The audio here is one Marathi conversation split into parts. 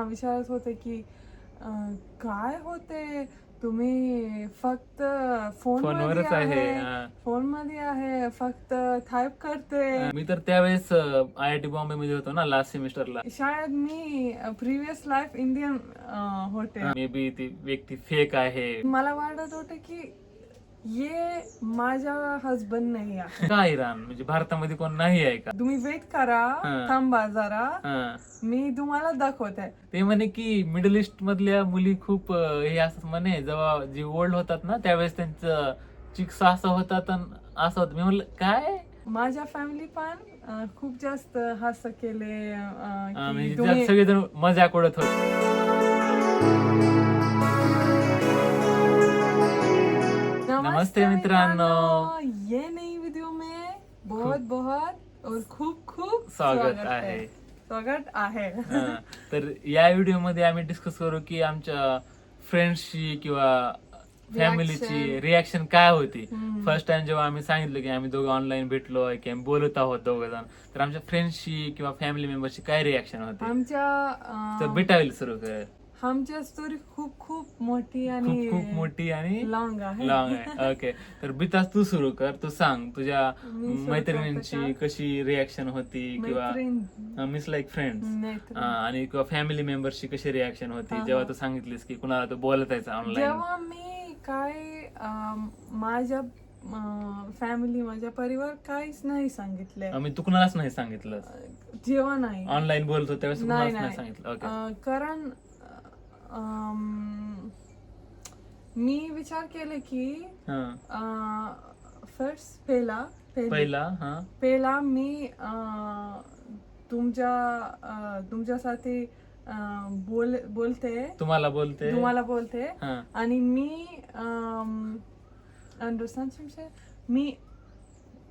विचारत होते की काय होते तुम्ही फक्त फोनवरच आहे. फोन मध्ये आहे फक्त टाईप करते. मी तर त्यावेळेस IIT बॉम्बे मध्ये होतो ना लास्ट सेमिस्टरला. शायद मी प्रिव्हियस लाईफ इंडियन होते. मे बी ती व्यक्ती फेक आहे. मला वाटत होते की ये माझा हसबंड नाही आहे. का इराण म्हणजे भारतामध्ये कोण नाही आहे का? तुम्ही वेट करा, हा. थांबा जरा, हा. मी तुम्हाला दाखवते. ते म्हणे की मिडल ईस्ट मधल्या मुली खूप हे असं म्हणे, जेव्हा जे ओल्ड होतात ना त्यावेळेस त्यांचं चिक्स असं होतात आणि असं होतं. मी म्हणलं काय माझ्या फॅमिली पण खूप जास्त हास्य केले की म्हणजे तुम्ही सगळेजण मजाक उडत होते. नमस्ते मित्रांनो, ये नई वीडियो में बहुत बहुत और खूप खूप स्वागत आहे. स्वागत आहे. तर या व्हिडिओ मध्ये आम्ही डिस्कस करू की आमच्या फ्रेंड्सची किंवा फॅमिलीची रिॲक्शन काय होती. फर्स्ट टाइम जेव्हा आम्ही सांगितलं की आम्ही दोघं ऑनलाईन भेटलोय की आम्ही बोलत आहोत दोघ जण, तर आमच्या फ्रेंड्सची किंवा फॅमिली मेंबरची काय रिॲक्शन होती. तर भेटायला सुरू कर. आमच्या स्टोरी खूप खूप मोठी आणि खूप मोठी आणि लॉंग आहे. ओके, तर बितास तू सुरू कर. तू सांग तुझ्या मी सुरू मैत्रिणींची करते कशी रिॲक्शन होती किंवा मिस लाईक फ्रेंड्स आणि किंवा फॅमिली मेंबर्सची कशी रिॲक्शन होती जेव्हा तू सांगितलीस की कुणाला तू बोलत आहे ऑनलाईन. जेव्हा मी काय माझ्या फॅमिली, माझ्या परिवार काहीच नाही सांगितले. मी तू कुणालाच नाही सांगितलं जेव्हा नाही ऑनलाईन बोलतो त्यावेळेस कुणालाच नाही नाही. सांगितलं. ओके, कारण मी विचार केले की फर्स्ट पहिला मी तुमच्यासाठी तुम्हाला बोलते आणि मी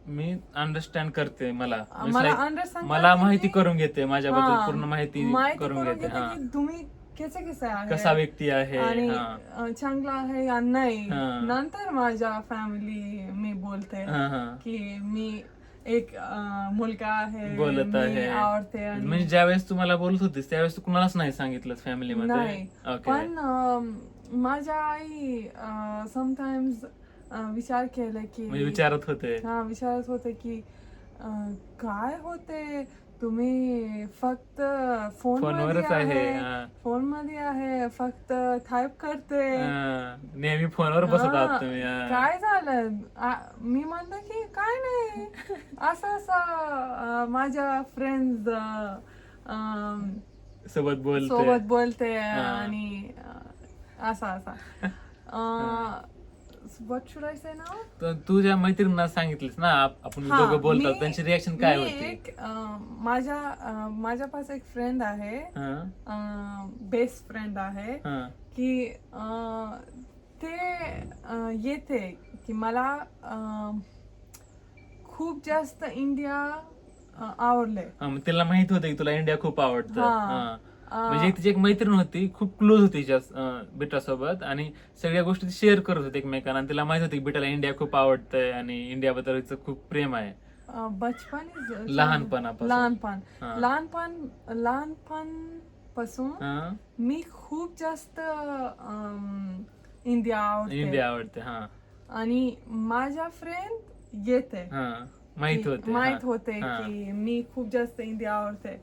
मी अंडरस्टँड करते. मला अंडरस्टँड मला माहिती करून घेते, माझ्याबद्दल पूर्ण माहिती करून घेते. की तुम्ही कसे आहे, कसा व्यक्ती आहे आणि चांगला आहे या नाही. नंतर माझ्या फॅमिली मी बोलते की मी एक मुलगा आहे, बोलत आहे, आवडते. म्हणजे ज्यावेळेस तू मला बोलत होतीस त्यावेळेस तू कुणालाच नाही सांगितलं फॅमिली मध्ये. पण माझ्या आई समटाइम्स विचार केले की म्हणजे विचारत होते की काय होते तुम्ही फक्त फोनवरच फोन मध्ये आहे फक्त टाईप करते, नेहमी फोनवर बसत आहात तुम्ही. काय झालं. मी म्हणतो की काय नाही, असं माझ्या फ्रेंड्स सोबत बोलते आणि असा What should I say now? तर तुझ्या मैत्रिणींना सांगितलीस ना आपण दोघं बोलतात, त्यांची रिॲक्शन काय होती. माझ्या पास एक फ्रेंड आहे, बेस्ट फ्रेंड आहे की ते येते की मला खूप जास्त इंडिया आवडले. तिला माहित होतं की तुला इंडिया खूप आवडतं. म्हणजे तिची एक मैत्रीण होती, खूप क्लोज होती बेटासोबत आणि सगळ्या गोष्टी शेअर करत होते एकमेकांना. तिला माहित होती की बेटाला इंडिया खूप आवडतंय आणि इंडियाबद्दल खूप प्रेम आहे. लहानपणापासून मी खूप जास्त इंडिया आवडते. आणि माझ्या फ्रेंड येते माहित होते की मी खूप जास्त इंडिया आवडते.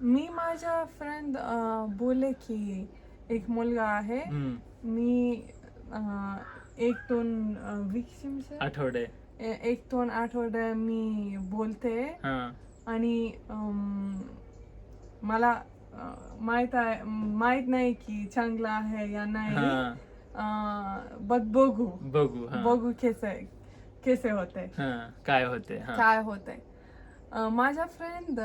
मी माझ्या फ्रेंड बोलले की एक मुलगा आहे, मी 1-2 आठवडे मी बोलते आणि मला माहित नाही की चांगला आहे या नाही. बघू कसे होते, काय होते. माझा फ्रेंड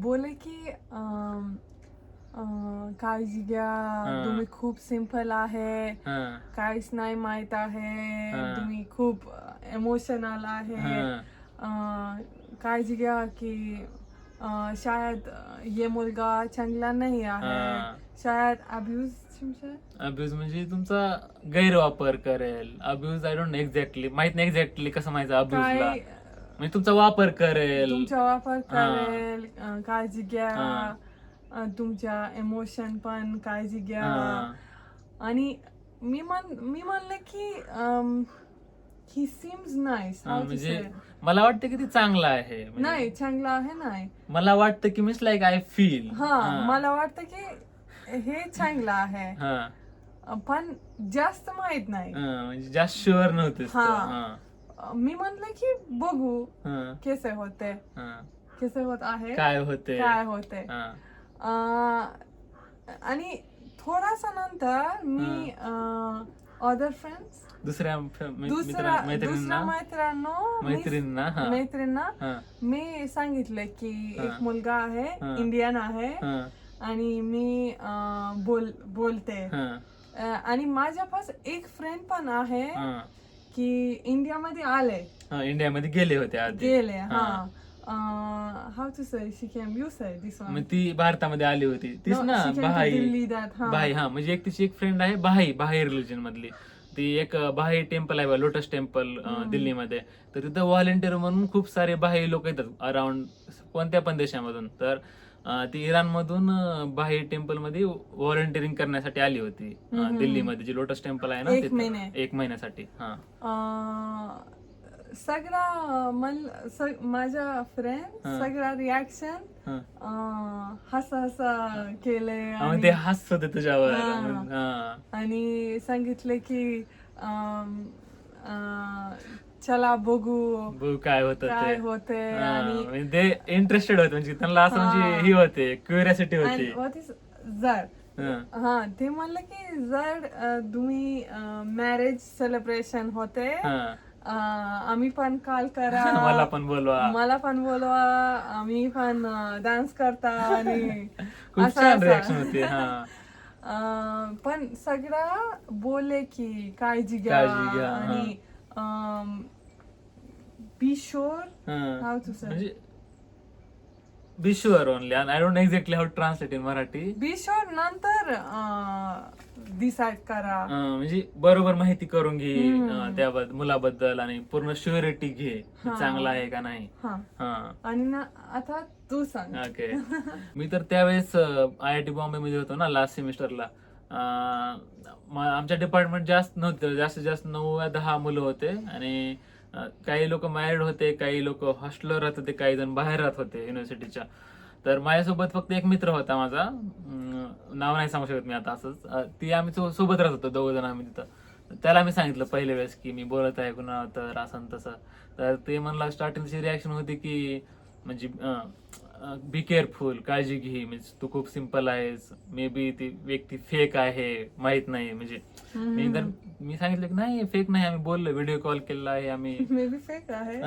बोले की काळजी घ्या, तुम्ही खूप सिंपल आहे, काहीच नाही माहित आहे, तुम्ही खूप इमोशनल आहे, काळजी घ्या की शायद ये मुलगा चांगला नाही आहे, शायद अब्यूज म्हणजे तुमचा गैरवापर करेल. अब्यूज आय डोंट एक्झॅक्टली माहित नाही एक्झॅक्टली कसं माहिती अब्यूजला. म्हणजे तुमचा वापर करेल. तुमचा वापर करेल, काळजी घ्या, तुमच्या इमोशन पण काळजी घ्या. आणि मी म्हणले की ही सीम्स नाईस. म्हणजे मला वाटतं की ते चांगलं आहे. नाही, चांगलं आहे नाही. मला वाटतं की मीन्स लाईक आय फील. मला वाटतं की हे चांगलं आहे, पण जास्त माहित नाही. म्हणजे जास्त शुअर नव्हते. मी म्हणलं की बघू कसे होते, कसे होत आहे, काय होते. आणि थोडासा नंतर मी अदर फ्रेंड्स, दुसऱ्या मैत्रिणींना मी सांगितलं की एक मुलगा आहे, इंडियन आहे, आणि मी बोलते. आणि माझ्यापास एक फ्रेंड पण आहे की इंडियामध्ये आले, इंडियामध्ये गेले होते. How to say, she came, you say this one. ती भारतामध्ये आली होती तीच ना, भाई. म्हणजे एक तिची एक फ्रेंड आहे भाई रिलीजन मधली. ती एक भाई टेम्पल आहे, लोटस टेम्पल दिल्लीमध्ये. तर तिथं व्हॉलेंटियर म्हणून खूप सारे भाई लोक येतात अराउंड कोणत्या पण देशामधून. तर ती इराण मधून भाई टेम्पल मध्ये व्हॉलेंटिअरिंग करण्यासाठी आली होती दिल्लीमध्ये, जे लोटस टेम्पल आहे ना, एक महिन्यासाठी. सगळा माझ्या फ्रेंड सगळा रिॲक्शन हस केले, ते हसत होते तुझ्यावर. आणि सांगितले की चला बघू काय होते. आणि ते इंटरेस्टेड होते, म्हणजे त्यांना असं म्हणजे ही होते, क्युरियोसिटी होती. जर ते म्हणलं की जर तुम्ही मॅरेज सेलिब्रेशन होते, आम्ही पण कॉल करा, मला पण बोलवा, आम्ही पण डान्स करता. आणि खूप छान रिॲक्शन होते. पण सगळं बोलले की काळजी घ्या, आणि be sure, how to say, be sure only. I don't know exactly how translate in Marathi. Be sure नंतर डिसाइड करा, म्हणजे बरोबर माहिती करून घे त्या मुलाबद्दल, आणि पूर्ण शुअरिटी घे चांगला आहे का नाही. आणि आता तू सांग. ओके. मी तर त्यावेळेस IIT बॉम्बे मध्ये होतो ना, लास्ट सेमिस्टरला. आमच्या डिपार्टमेंट जास्त नव्हते, जास्तीत जास्त 9-10 मुलं होते. आणि काही लोक मॅरिड होते, काही लोक हॉस्टेलवर राहत होते, काही जण बाहेर राहत होते युनिव्हर्सिटीच्या. तर माझ्यासोबत फक्त एक मित्र होता माझा, नाव नाही सांगू शकत मी आता, असंच. ती आम्ही सोबत राहत होतो, 2 जण आम्ही तिथं. त्याला मी सांगितलं पहिल्या वेळेस की मी बोलत आहे कुणा, तर असं तसं. तर ते म्हणला, स्टार्टिंगची रिॲक्शन होती की म्हणजे बी केअरफुल, काळजी घे, म्हणजे तू खूप सिम्पल आहेस, मे बी ती व्यक्ती फेक आहे, माहित नाही. म्हणजे मी सांगितलं की नाही, फेक नाही, आम्ही बोललो, व्हिडिओ कॉल केला आहे आम्ही, फेक आहे.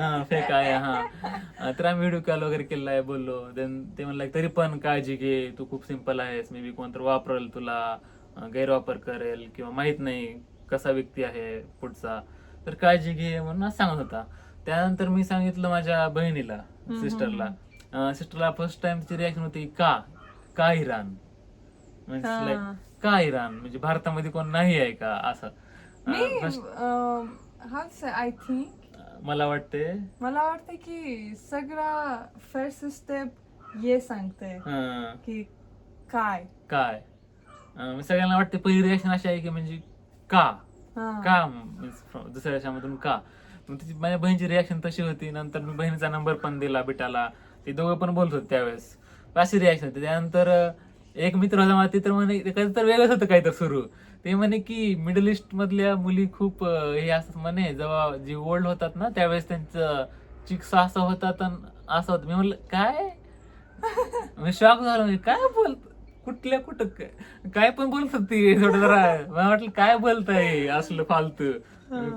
तर आम्ही व्हिडिओ कॉल वगैरे केला आहे, बोललो. देन ते म्हणलं तरी पण काळजी घे, तू खूप सिम्पल आहेस, मे बी कोणतरी वापरेल तुला, गैरवापर करेल, किंवा माहित नाही कसा व्यक्ती आहे पुढचा, तर काळजी घे म्हणून सांगत होता. त्यानंतर मी सांगितलं माझ्या बहिणीला, सिस्टरला फर्स्ट टाइम तिची रिॲक्शन होती, का इराण, म्हणजे का इराण, म्हणजे भारतामध्ये कोण नाही आहे का, असं. आय थिंक मला वाटते की सगळा फर्स्ट स्टेप ये सांगते की काय सगळ्यांना वाटते पहिली रिॲक्शन अशी आहे की म्हणजे का दुसऱ्या देशामधून का. माझ्या बहिणीची रिॲक्शन तशी होती. नंतर मी बहिणीचा नंबर पण दिला बिटाला, ते दोघं पण बोलत होते त्यावेळेस, अशी रिॲक्शन होती. त्यानंतर एक मित्र होता मला, ते तर म्हणे कधी तर वेगळंच होतं काहीतरी सुरू. ते म्हणे की मिडल ईस्ट मधल्या मुली खूप हे असं म्हणे, जेव्हा जे ओल्ड होतात ना त्यावेळेस त्यांचं चिक्स असं होतात असं होतं. मी म्हणलं काय, मी शॉक झालो, म्हणजे काय कुठं काय पण बोलतात ती, थोडं जरा मला वाटलं काय बोलताय असलं फालतू,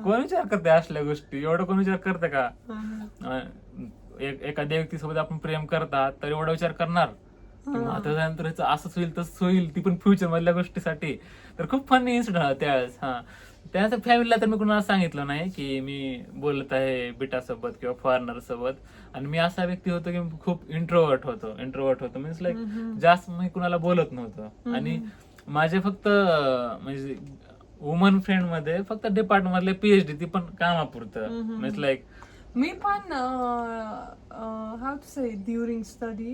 कोण विचार करते असल्या गोष्टी, एवढं कोण विचार करते का. एखाद्या व्यक्तीसोबत आपण प्रेम करतात तर एवढा विचार करणार की त्यानंतर असंच होईल तसंच होईल, ती पण फ्युचर मधल्या गोष्टीसाठी. तर खूप फनी इन्सिडेंट होता त्यावेळेस. त्यानंतर फॅमिलीला तर मी कुणाला सांगितलं नाही की मी बोलत आहे बिटासोबत किंवा फॉरेनर सोबत. आणि मी असा व्यक्ती होतो की खूप इंट्रोवर्ट होतो मीन्स लाईक जास्त मी कुणाला बोलत नव्हतो. आणि माझे फक्त म्हणजे वुमन फ्रेंड मध्ये फक्त डिपार्टमेंट मधले PhD, ती पण कामापुरतं, मीन्स लाईक मी पण how to say during study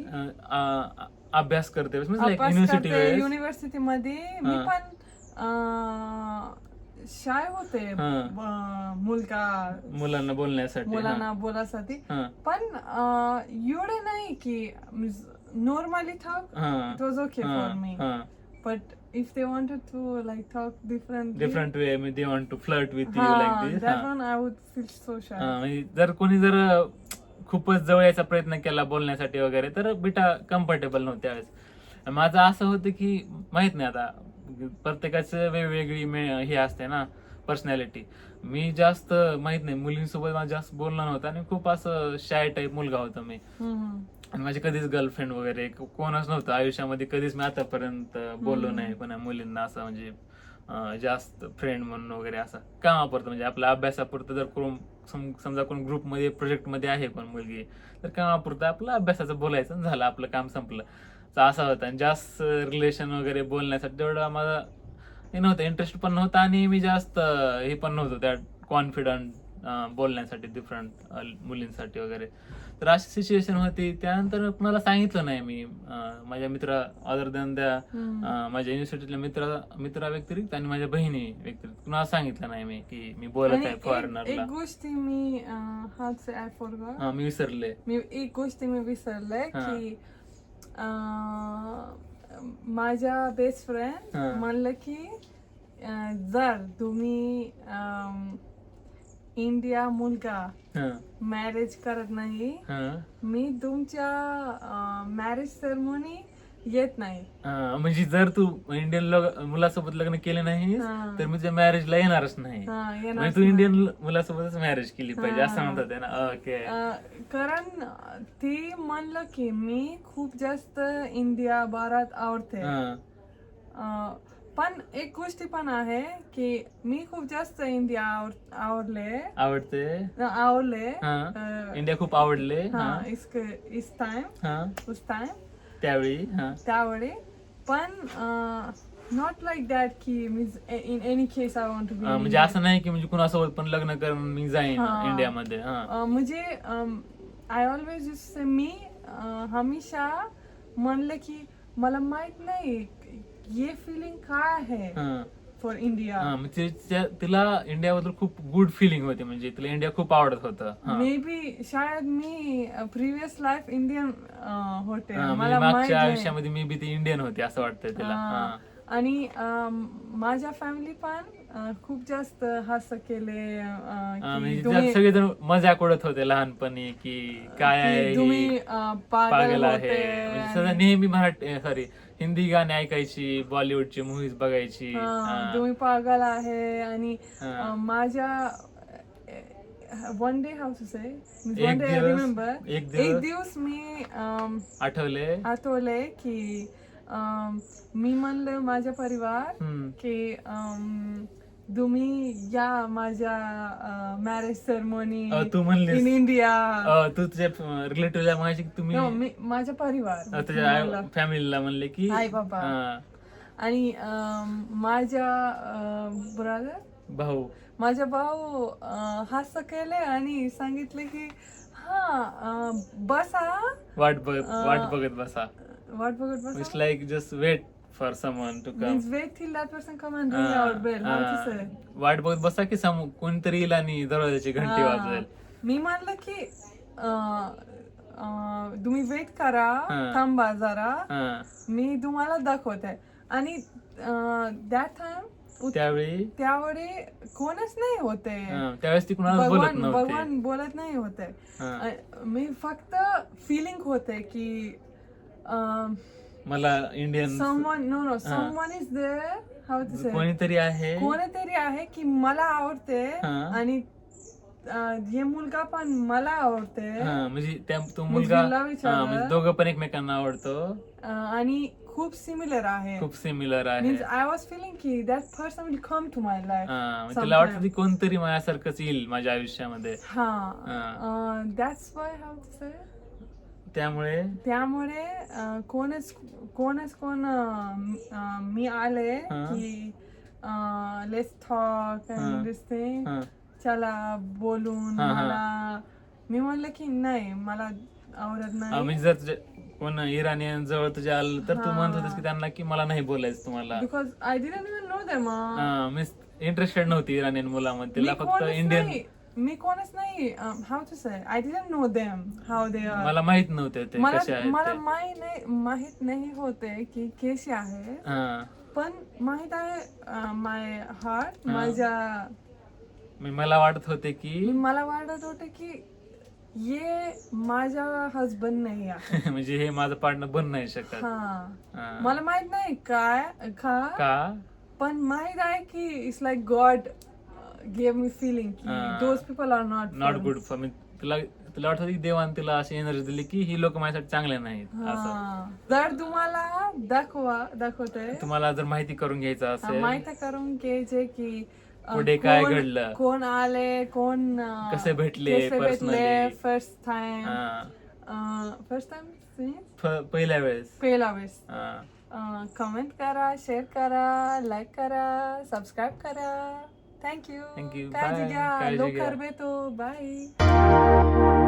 अभ्यास करते युनिव्हर्सिटी युनिव्हर्सिटी मध्ये मी पण शाय होते मुलांना बोलण्यासाठी पण एवढे नाही की normally talk it was okay for me but if they wanted to like talk different way, maybe they want to flirt with you like this, that one I would feel so shy. जर कोणी जर खूपच जवळ यायचा प्रयत्न केला बोलण्यासाठी वगैरे तर बेटा कम्फर्टेबल नव्हते त्यावेळेस. माझं असं होतं की माहित नाही आता प्रत्येकाचं वेगवेगळी हे असते ना पर्सनॅलिटी. मी जास्त माहित नाही मुलींसोबत मला जास्त बोलणं नव्हतं आणि खूप असं शाय टाईप मुलगा होता मी. आणि माझी कधीच गर्लफ्रेंड वगैरे कोणच नव्हतं आयुष्यामध्ये. कधीच मी आतापर्यंत बोललो नाही कोणा मुलींना असं म्हणजे जास्त फ्रेंड म्हणून वगैरे. असं कामापुरतं म्हणजे आपल्या अभ्यासापुरतं जर कोण समजा कोण ग्रुपमध्ये प्रोजेक्टमध्ये आहे कोण मुलगी तर कामापुरतं आपलं अभ्यासाचं बोलायचं झालं आपलं काम संपलं असं होतं. आणि जास्त रिलेशन वगैरे बोलण्यासाठी तेवढं माझा हे नव्हतं इंटरेस्ट पण नव्हता आणि मी जास्त हे पण नव्हतं त्या कॉन्फिडंट बोलण्यासाठी डिफरंट मुलींसाठी वगैरे. तर अशी सिच्युएशन होती. त्यानंतर मला सांगितलं नाही मी माझ्या मित्रा अदर दॅन त्या माझ्या युनिव्हर्सिटीतल्या मित्रा व्यतिरिक्त आणि माझ्या बहिणी व्यतिरिक्त कुणाला सांगितलं नाही मी की मी बोलत आहे फॉरेनरला. एक गोष्टी मी मी विसरले की माझ्या बेस्ट फ्रेंड म्हणलं की जर तुम्ही इंडिया मुलगा मॅरेज करत नाही मी तुमच्या मॅरेज सेरेमनी येत नाही. म्हणजे जर तू इंडियन मुलासोबत लग्न केलं नाही तर मी तुझ्या मॅरेजला येणारच नाही. तू इंडियन मुलासोबतच मॅरेज केली पाहिजे असं म्हणतात ना. ओके. कारण ती म्हणलं की मी खूप जास्त इंडिया भारत आवडते. पण एक गोष्टी पण आहे की मी खूप जास्त इंडिया आवडले इंडिया खूप आवडले इस टाइम त्यावेळी पण नॉट लाईक दॅट की in any case I want to be. म्हणजे असं नाही की म्हणजे कुणासोबत पण लग्न करून मी जाईन इंडियामध्ये. म्हणजे आय ऑलवेज से मी हमेशा म्हणलं की मला माहित नाही ये फिलिंग काय आहे फॉर इंडिया. तिला इंडियाबद्दल खूप गुड फिलिंग होती म्हणजे तिला इंडिया खूप आवडत होतं. मे बी शायद मी प्रिव्हियस लाईफ इंडियन होते. मला मागच्या आयुष्यामध्ये मी बी ती इंडियन होती असं वाटतंय तिला. आणि माझ्या फॅमिली पण खूप जास्त हस केले. सगळेजण मजाक उडत होते लहानपणी की काय आहे तुम्ही पागल आहे. म्हणजे नेहमी हिंदी गाणी ऐकायची बॉलिवूडची मूव्हीज बघायची तुम्ही पागल आहे. आणि माझ्या one day how to say one day I remember एक दिवस मी आठवले की मी म्हणलं माझ्या परिवार की तुम्ही या माझ्या मॅरेज सेरेमनी तू म्हणली इन इंडिया. तू तुझ्या रिलेटिव्हला म्हणायची तुम्ही माझ्या परिवार तुझ्या फॅमिलीला म्हणले की आई बाबा. आणि माझ्या माझा भाऊ हास्य केले आणि सांगितले की बसा वाट बघत बसा. It's like just wait for someone to come. Means wait till that person come and ring our bell. How to say? वाट बघत बसा की कोणतरी येईल आणि दरवाजाची घंटी वाजवेल. मी म्हणलं की तुम्ही वेट करा थांबा जरा मी तुम्हाला दाखवते. आणि that time त्यावेळी कोणच नाही होते. त्यावेळेस ती कुणाला भगवान बोलत नाही होते. मी फक्त फिलिंग होते की मला Indian someone is there. How to say? कोणीतरी आहे की मला आवडते आणि हे मुलगा पण मला आवडते. म्हणजे तो मुलगा म्हणजे दोघं पण एकमेकांना आवडतो आणि खूप सिमिलर आहे. आय वॉज फिलिंग की that person will come to my life. तिला वाटतं की कोणतरी माझ्यासारखंच येईल माझ्या आयुष्यामध्ये. That's why how to say. त्यामुळे कोणच मी आले की let's talk and this thing चला बोलून मला मी म्हणलं की नाही, मला आवडत नाही. म्हणजे जर कोण इराणियन जवळ तुझ्या आलं तर तू म्हणत होतीस की त्यांना की मला नाही बोलायचं तुम्हाला, because I didn't even know them. Means interested नव्हती इराणियन मुलामध्ये, तिला फक्त इंडियन. मी कोणच नाही, how to say, I didn't know them how they are. मला माहित नव्हते ते कसे आहेत मला ते. माहित नाही होते की कसे आहे, पण माहित आहे माय हार्ट, मला वाटत होते की मला वाटत होते की ये माझा हसबंड नाही आहे. म्हणजे हे माझं पार्टनर बन नाही शकत. मला माहित नाही काय का, पण माहित आहे की it's like God gave me feeling की those people are not good for me. तुला वाटत होती की देवान तिला अशी एनर्जी दिली की ही लोक माझ्यासाठी चांगले नाहीत असं. जर तुम्हाला दाखवते, तुम्हाला जर माहिती करून घ्यायचं असेल, माहिती करून घ्यायचे की पुढे काय घडलं, कोण आले, कोण कसे भेटले फर्स्ट टाइम पहिल्या वेळेस. कमेंट करा, शेअर करा, लाईक करा, सबस्क्राईब करा. थँक्यू. Thank you. काळजी Bye. घ्या. काळजी घ्या. लवकर भेटू. बाय.